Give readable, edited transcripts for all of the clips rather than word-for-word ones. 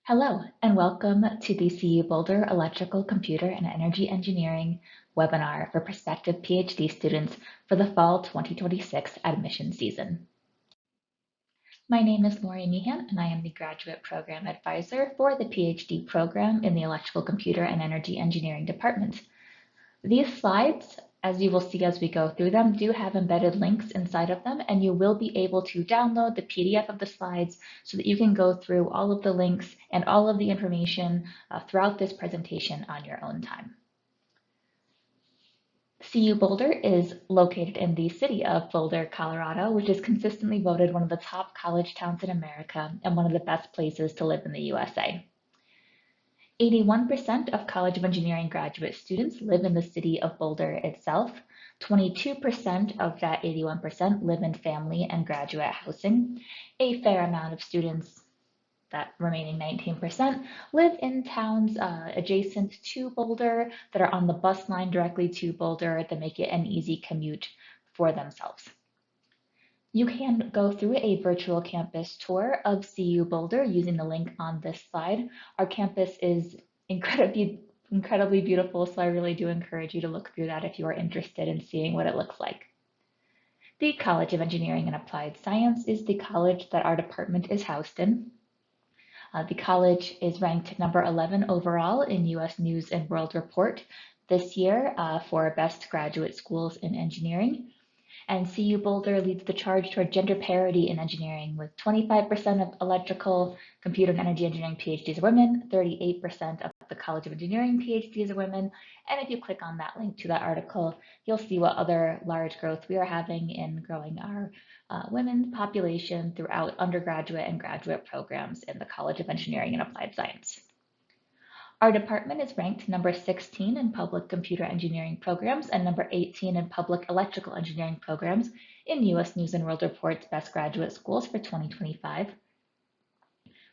Hello, and welcome to the CU Boulder Electrical, Computer, and Energy Engineering webinar for prospective PhD students for the fall 2026 admission season. My name is Lori Meehan, and I am the Graduate Program Advisor for the PhD program in the Electrical, Computer, and Energy Engineering Department. These slides, as you will see as we go through them, do have embedded links inside of them, and you will be able to download the PDF of the slides so that you can go through all of the links and all of the information throughout this presentation on your own time. CU Boulder is located in the city of Boulder, Colorado, which is consistently voted one of the top college towns in America and one of the best places to live in the USA. 81% of College of Engineering graduate students live in the city of Boulder itself. 22% of that 81% live in family and graduate housing. A fair amount of students, that remaining 19%, live in towns adjacent to Boulder that are on the bus line directly to Boulder that make it an easy commute for themselves. You can go through a virtual campus tour of CU Boulder using the link on this slide. Our campus is incredibly beautiful, so I really do encourage you to look through that if you are interested in seeing what it looks like. The College of Engineering and Applied Science is the college that our department is housed in. The college is ranked number 11 overall in US News and World Report this year for best graduate schools in engineering. And CU Boulder leads the charge toward gender parity in engineering, with 25% of electrical, computer, and energy engineering PhDs are women, 38% of the College of Engineering PhDs are women. And if you click on that link to that article, you'll see what other large growth we are having in growing our women's population throughout undergraduate and graduate programs in the College of Engineering and Applied Science. Our department is ranked number 16 in public computer engineering programs and number 18 in public electrical engineering programs in US News and World Report's Best Graduate Schools for 2025.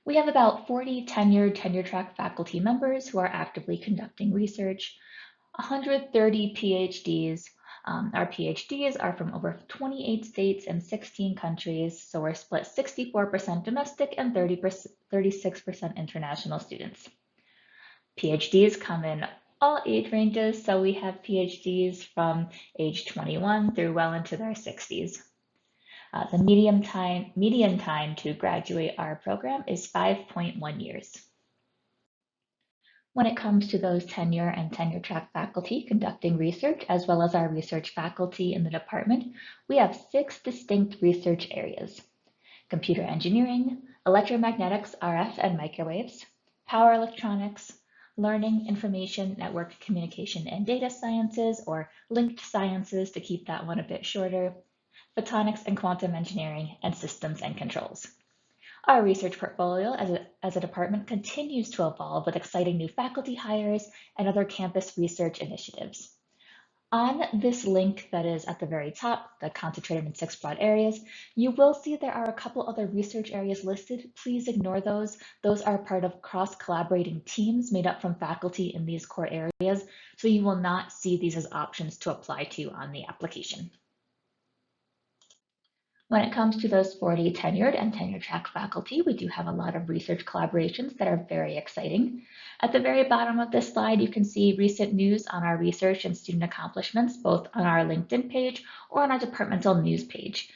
We have about 40 tenured tenure-track faculty members who are actively conducting research, 130 PhDs. Our PhDs are from over 28 states and 16 countries, so we're split 64% domestic and 36% international students. PhDs come in all age ranges, so we have PhDs from age 21 through well into their 60s. The median time to graduate our program is 5.1 years. When it comes to those tenure and tenure track faculty conducting research, as well as our research faculty in the department, we have 6 distinct research areas: computer engineering, electromagnetics, RF and microwaves, power electronics, learning, information, network communication and data sciences, or linked sciences to keep that one a bit shorter, photonics and quantum engineering, and systems and controls. Our research portfolio as a department continues to evolve with exciting new faculty hires and other campus research initiatives. On this link that is at the very top, that concentrated in 6 broad areas, you will see there are a couple other research areas listed. Please ignore those. Those are part of cross-collaborating teams made up from faculty in these core areas, so you will not see these as options to apply to on the application. When it comes to those 40 tenured and tenure track faculty, we do have a lot of research collaborations that are very exciting. At the very bottom of this slide, you can see recent news on our research and student accomplishments, both on our LinkedIn page or on our departmental news page.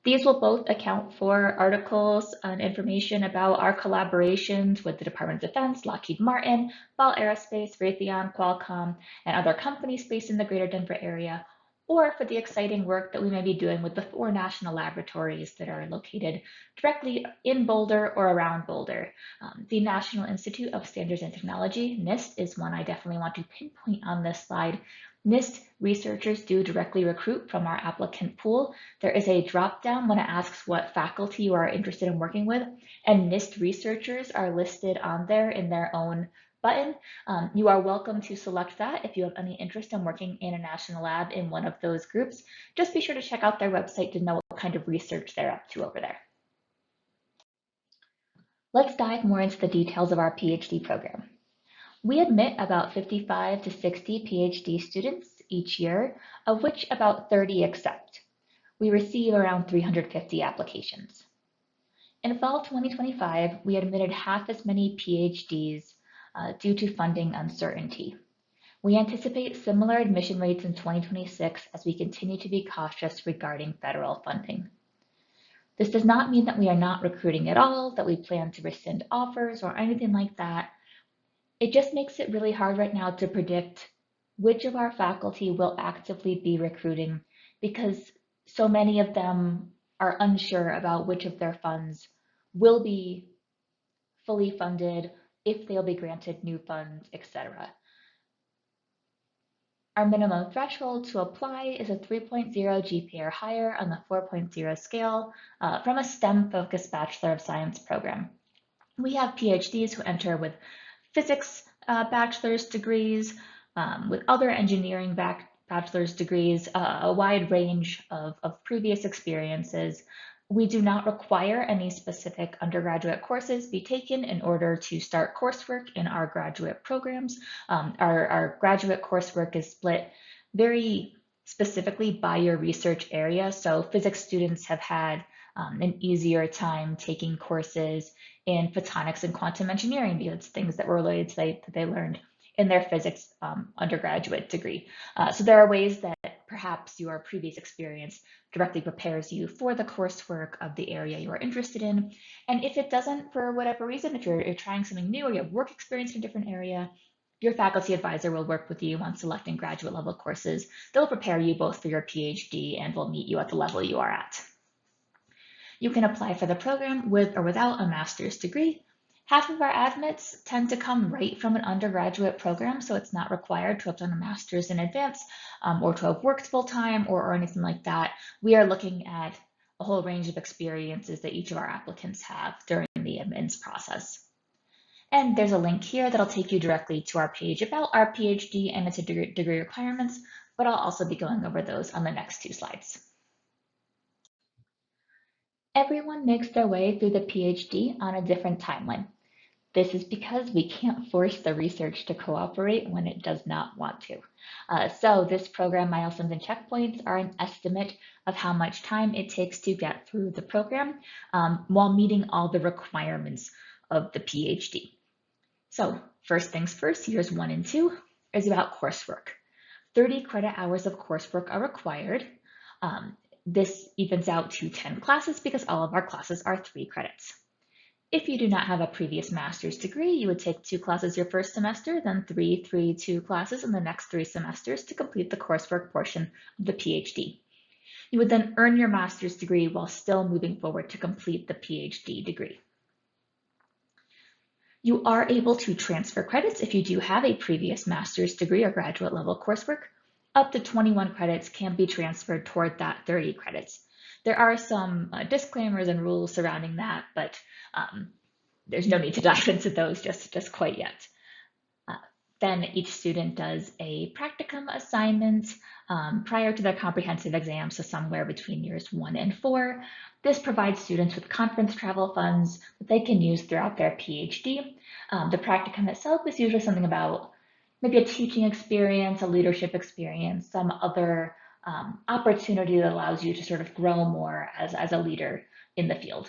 These will both account for articles and information about our collaborations with the Department of Defense, Lockheed Martin, Ball Aerospace, Raytheon, Qualcomm, and other companies based in the greater Denver area, or for the exciting work that we may be doing with the 4 national laboratories that are located directly in Boulder or around Boulder. The National Institute of Standards and Technology, NIST, is one I definitely want to pinpoint on this slide. NIST researchers do directly recruit from our applicant pool. There is a drop-down when it asks what faculty you are interested in working with, and NIST researchers are listed on there in their own button. You are welcome to select that if you have any interest in working in a national lab in one of those groups. Just be sure to check out their website to know what kind of research they're up to over there. Let's dive more into the details of our PhD program. We admit about 55 to 60 PhD students each year, of which about 30 accept. We receive around 350 applications. In fall 2025, we admitted half as many PhDs due to funding uncertainty. We anticipate similar admission rates in 2026 as we continue to be cautious regarding federal funding. This does not mean that we are not recruiting at all, that we plan to rescind offers or anything like that. It just makes it really hard right now to predict which of our faculty will actively be recruiting because so many of them are unsure about which of their funds will be fully funded, if they'll be granted new funds, etc. Our minimum threshold to apply is a 3.0 GPA or higher on the 4.0 scale from a STEM-focused Bachelor of Science program. We have PhDs who enter with physics bachelor's degrees, with other engineering bachelor's degrees, a wide range of previous experiences. We do not require any specific undergraduate courses be taken in order to start coursework in our graduate programs. Our graduate coursework is split very specifically by your research area. So physics students have had an easier time taking courses in photonics and quantum engineering because it's things that were related to that they learned in their physics undergraduate degree. So there are ways that perhaps your previous experience directly prepares you for the coursework of the area you are interested in. And if it doesn't, for whatever reason, if you're trying something new or you have work experience in a different area, your faculty advisor will work with you on selecting graduate level courses. They'll prepare you both for your PhD and will meet you at the level you are at. You can apply for the program with or without a master's degree. Half of our admits tend to come right from an undergraduate program, so it's not required to have done a master's in advance or to have worked full-time or anything like that. We are looking at a whole range of experiences that each of our applicants have during the admins process. And there's a link here that'll take you directly to our page about our PhD and its degree requirements, but I'll also be going over those on the next two slides. Everyone makes their way through the PhD on a different timeline. This is because we can't force the research to cooperate when it does not want to. So this program milestones and checkpoints are an estimate of how much time it takes to get through the program while meeting all the requirements of the PhD. So first things first, years 1 and 2 is about coursework. 30 credit hours of coursework are required. This evens out to 10 classes because all of our classes are 3 credits. If you do not have a previous master's degree, you would take 2 classes your first semester, then 2 classes in the next 3 semesters to complete the coursework portion of the PhD. You would then earn your master's degree while still moving forward to complete the PhD degree. You are able to transfer credits if you do have a previous master's degree or graduate level coursework. Up to 21 credits can be transferred toward that 30 credits. There are some disclaimers and rules surrounding that, but there's no need to dive into those just quite yet. Then each student does a practicum assignment prior to their comprehensive exam, so somewhere between years 1 and 4. This provides students with conference travel funds that they can use throughout their PhD. The practicum itself is usually something about maybe a teaching experience, a leadership experience, some other opportunity that allows you to sort of grow more as a leader in the field.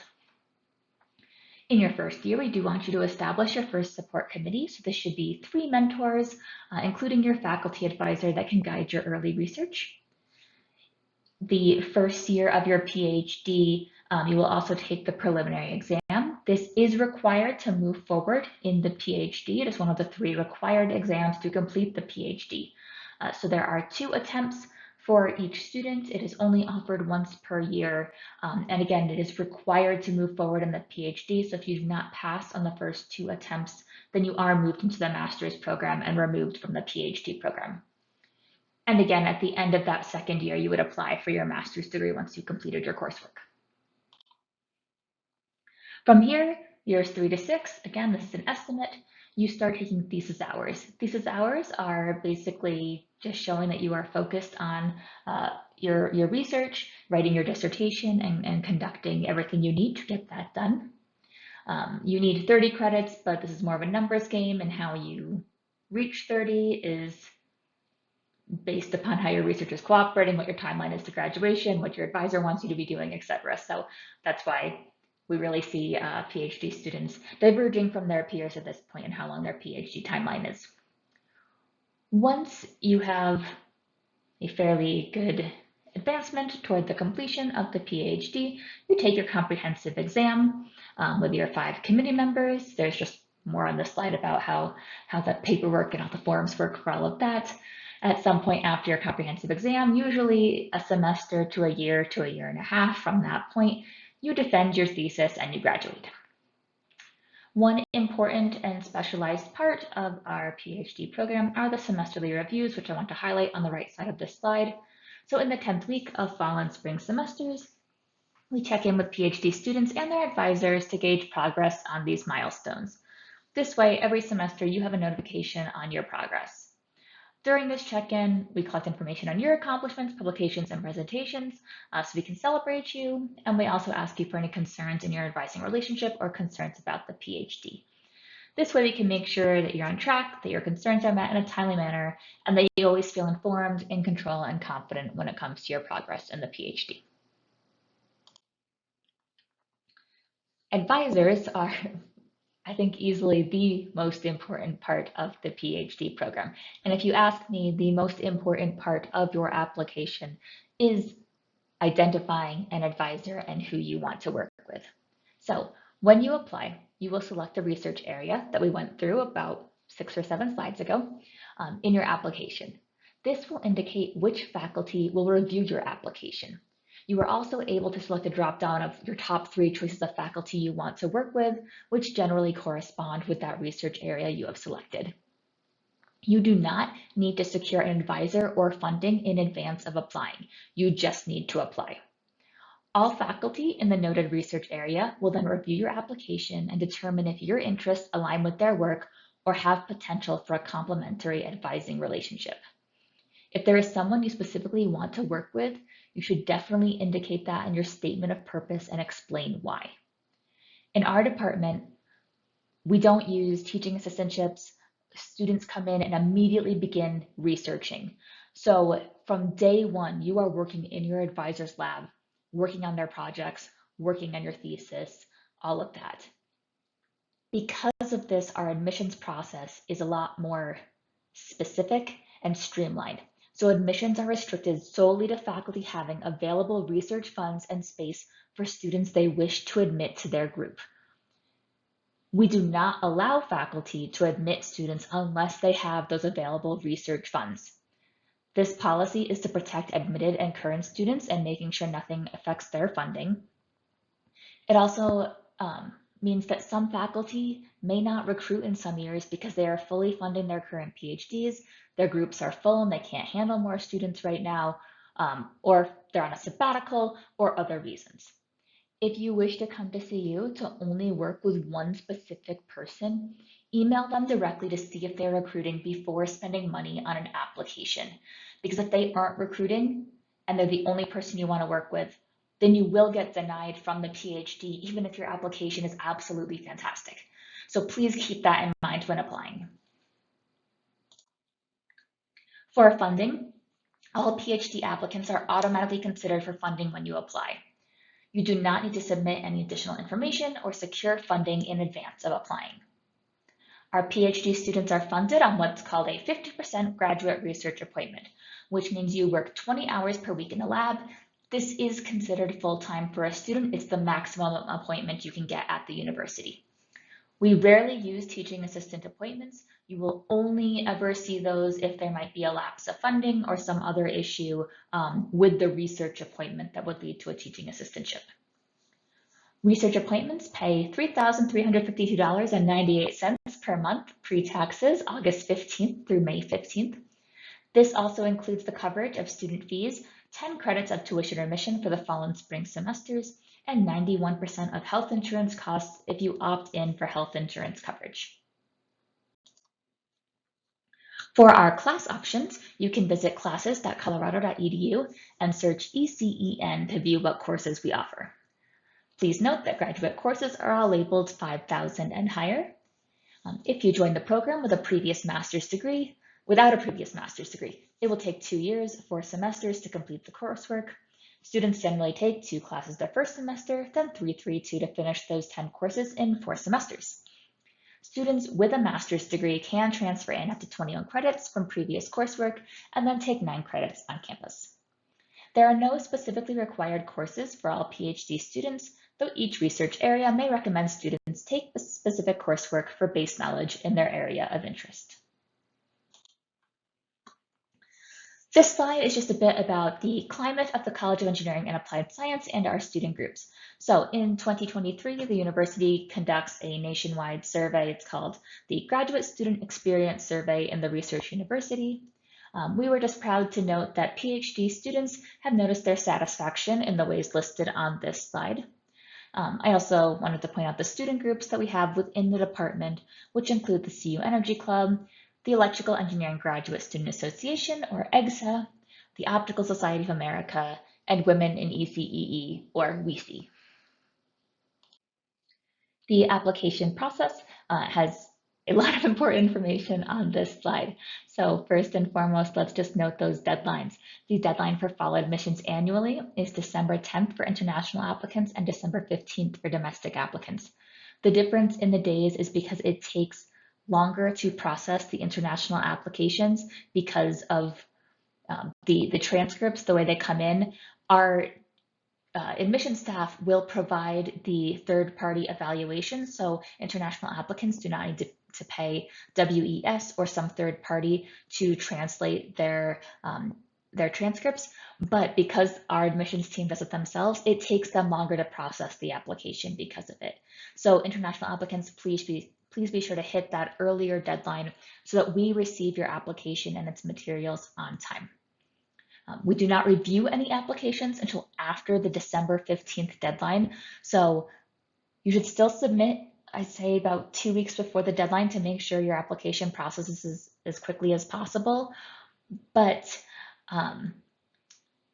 In your first year, we do want you to establish your first support committee. So this should be 3 mentors, including your faculty advisor that can guide your early research. The first year of your PhD, you will also take the preliminary exam. This is required to move forward in the PhD. It is one of the 3 required exams to complete the PhD. So there are 2 attempts for each student. It is only offered once per year. And again, it is required to move forward in the PhD. So if you do not pass on the first 2 attempts, then you are moved into the master's program and removed from the PhD program. And again, at the end of that second year, you would apply for your master's degree once you completed your coursework. From here, years 3 to 6, again, this is an estimate, you start taking thesis hours. Thesis hours are basically just showing that you are focused on your research, writing your dissertation, and conducting everything you need to get that done. You need 30 credits, but this is more of a numbers game, and how you reach 30 is based upon how your research is cooperating, what your timeline is to graduation, what your advisor wants you to be doing, etc. So that's why we really see PhD students diverging from their peers at this point in how long their PhD timeline is. Once you have a fairly good advancement toward the completion of the PhD, you take your comprehensive exam with your 5 committee members. There's just more on the slide about how the paperwork and all the forms work for all of that. At some point after your comprehensive exam, usually a semester to a year and a half from that point, you defend your thesis and you graduate. One important and specialized part of our PhD program are the semesterly reviews, which I want to highlight on the right side of this slide. So in the 10th week of fall and spring semesters, we check in with PhD students and their advisors to gauge progress on these milestones. This way, every semester you have a notification on your progress. During this check-in, we collect information on your accomplishments, publications, and presentations so we can celebrate you, and we also ask you for any concerns in your advising relationship or concerns about the PhD. This way we can make sure that you're on track, that your concerns are met in a timely manner, and that you always feel informed, in control, and confident when it comes to your progress in the PhD. Advisors are, I think, easily the most important part of the PhD program. And if you ask me, the most important part of your application is identifying an advisor and who you want to work with. So when you apply, you will select a research area that we went through about 6 or 7 slides ago in your application. This will indicate which faculty will review your application. You are also able to select a drop-down of your top 3 choices of faculty you want to work with, which generally correspond with that research area you have selected. You do not need to secure an advisor or funding in advance of applying. You just need to apply. All faculty in the noted research area will then review your application and determine if your interests align with their work or have potential for a complementary advising relationship. If there is someone you specifically want to work with, you should definitely indicate that in your statement of purpose and explain why. In our department, we don't use teaching assistantships. Students come in and immediately begin researching. So from day one, you are working in your advisor's lab, working on their projects, working on your thesis, all of that. Because of this, our admissions process is a lot more specific and streamlined. So admissions are restricted solely to faculty having available research funds and space for students they wish to admit to their group. We do not allow faculty to admit students unless they have those available research funds. This policy is to protect admitted and current students and making sure nothing affects their funding. It also means that some faculty may not recruit in some years because they are fully funding their current PhDs, their groups are full and they can't handle more students right now, or they're on a sabbatical or other reasons. If you wish to come to CU to only work with one specific person, email them directly to see if they're recruiting before spending money on an application. Because if they aren't recruiting and they're the only person you want to work with, then you will get denied from the PhD, even if your application is absolutely fantastic. So please keep that in mind when applying. For funding, all PhD applicants are automatically considered for funding when you apply. You do not need to submit any additional information or secure funding in advance of applying. Our PhD students are funded on what's called a 50% graduate research appointment, which means you work 20 hours per week in the lab. This is considered full-time for a student. It's the maximum appointment you can get at the university. We rarely use teaching assistant appointments. You will only ever see those if there might be a lapse of funding or some other issue with the research appointment that would lead to a teaching assistantship. Research appointments pay $3,352.98 per month pre-taxes, August 15th through May 15th. This also includes the coverage of student fees, 10 credits of tuition remission for the fall and spring semesters, and 91% of health insurance costs if you opt in for health insurance coverage. For our class options, you can visit classes.colorado.edu and search ECEN to view what courses we offer. Please note that graduate courses are all labeled 5,000 and higher. If you join the program with a previous master's degree, without a previous master's degree, it will take 2 years, 4 semesters to complete the coursework. Students generally take 2 classes their first semester, then 3-3-2 to finish those 10 courses in 4 semesters. Students with a master's degree can transfer in up to 21 credits from previous coursework and then take 9 credits on campus. There are no specifically required courses for all PhD students, though each research area may recommend students take specific coursework for base knowledge in their area of interest. This slide is just a bit about the climate of the College of Engineering and Applied Science and our student groups. So in 2023, the university conducts a nationwide survey. It's called the Graduate Student Experience Survey in the Research University. We were just proud to note that PhD students have noticed their satisfaction in the ways listed on this slide. I also wanted to point out the student groups that we have within the department, which include the CU Energy Club, the Electrical Engineering Graduate Student Association, or EGSA, the Optical Society of America, and Women in ECEE, or WECE. The application process has a lot of important information on this slide. So first and foremost, let's just note those deadlines. The deadline for fall admissions annually is December 10th for international applicants and December 15th for domestic applicants. The difference in the days is because it takes longer to process the international applications because of the transcripts, the way they come in. Our admission staff will provide the third-party evaluation, so international applicants do not need to pay WES or some third party to translate their transcripts, but because our admissions team does it themselves, it takes them longer to process the application because of it. So international applicants, please be sure to hit that earlier deadline so that we receive your application and its materials on time. We do not review any applications until after the December 15th deadline. So you should still submit, I'd say about 2 weeks before the deadline to make sure your application processes as quickly as possible. But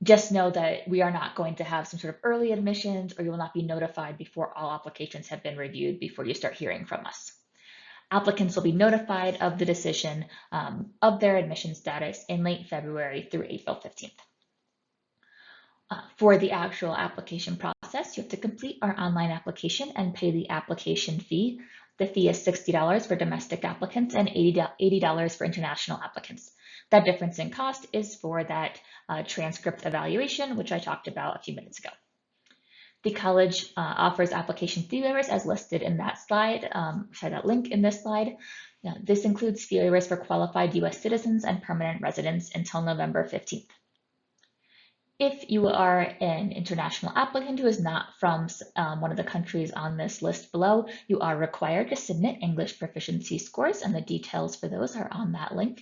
just know that we are not going to have some sort of early admissions, or you will not be notified before all applications have been reviewed before you start hearing from us. Applicants will be notified of the decision of their admission status in late February through April 15th. For the actual application process, you have to complete our online application and pay the application fee. The fee is $60 for domestic applicants and $80 for international applicants. That difference in cost is for that transcript evaluation, which I talked about a few minutes ago. The college offers application fee waivers as listed in that slide, that link in this slide. Now, this includes fee waivers for qualified US citizens and permanent residents until November 15th. If you are an international applicant who is not from one of the countries on this list below, you are required to submit English proficiency scores, and the details for those are on that link.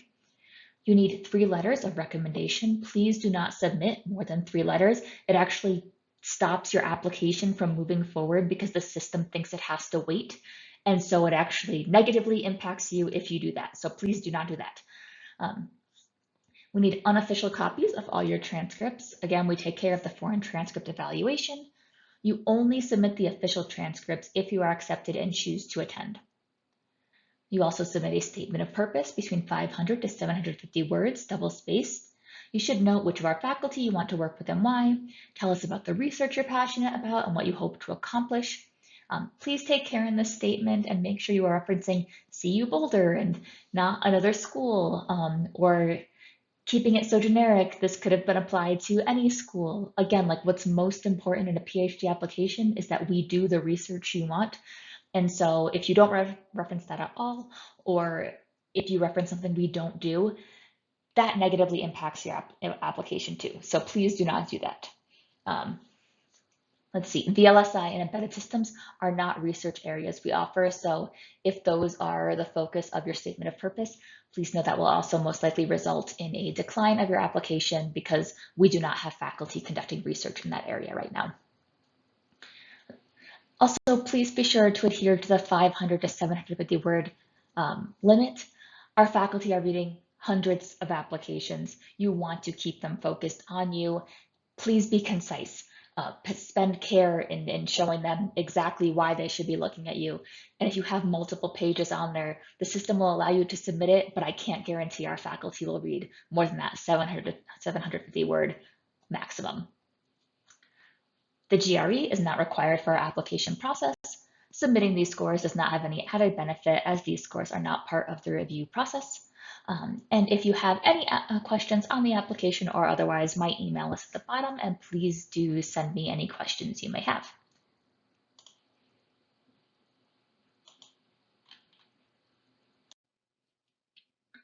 You need 3 letters of recommendation. Please do not submit more than 3 letters. It actually stops your application from moving forward because the system thinks it has to wait. And so it actually negatively impacts you if you do that. So please do not do that. We need unofficial copies of all your transcripts. Again, we take care of the foreign transcript evaluation. You only submit the official transcripts if you are accepted and choose to attend. You also submit a statement of purpose between 500 to 750 words, double-spaced. You should note which of our faculty you want to work with and why. Tell us about the research you're passionate about and what you hope to accomplish. Please take care in this statement and make sure you are referencing CU Boulder and not another school, or keeping it so generic, this could have been applied to any school. Again, like what's most important in a PhD application is that we do the research you want. And so if you don't reference that at all, or if you reference something we don't do, that negatively impacts your application too. So please do not do that. Let's see, VLSI and embedded systems are not research areas we offer. So if those are the focus of your statement of purpose, please know that will also most likely result in a decline of your application because we do not have faculty conducting research in that area right now. Also, please be sure to adhere to the 500 to 750 word limit. Our faculty are reading hundreds of applications. You want to keep them focused on you. Please be concise. Spend care in showing them exactly why they should be looking at you. And if you have multiple pages on there, the system will allow you to submit it, but I can't guarantee our faculty will read more than that 700 to 750 word maximum. The GRE is not required for our application process. Submitting these scores does not have any added benefit as these scores are not part of the review process. And if you have any questions on the application or otherwise, my email is at the bottom, and please do send me any questions you may have.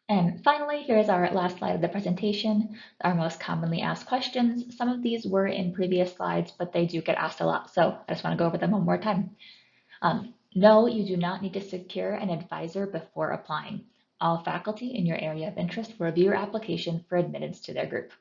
And finally, here's our last slide of the presentation, our most commonly asked questions. Some of these were in previous slides, but they do get asked a lot, so I just want to go over them one more time. No, you do not need to secure an advisor before applying. All faculty in your area of interest will review your application for admittance to their group.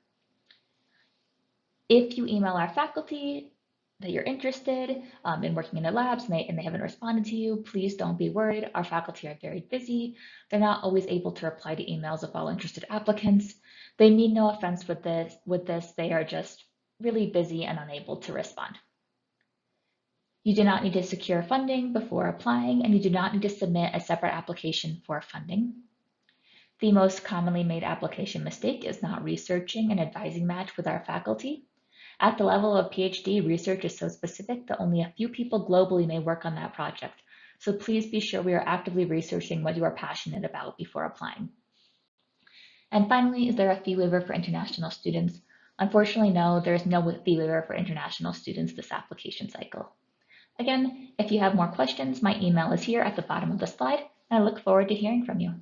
If you email our faculty that you're interested in working in their labs and they haven't responded to you, please don't be worried. Our faculty are very busy. They're not always able to reply to emails of all interested applicants. They mean no offense with this. They are just really busy and unable to respond. You do not need to secure funding before applying, and you do not need to submit a separate application for funding. The most commonly made application mistake is not researching an advising match with our faculty. At the level of PhD, research is so specific that only a few people globally may work on that project. So please be sure we are actively researching what you are passionate about before applying. And finally, is there a fee waiver for international students? Unfortunately, no, there is no fee waiver for international students this application cycle. Again, if you have more questions, my email is here at the bottom of the slide, and I look forward to hearing from you.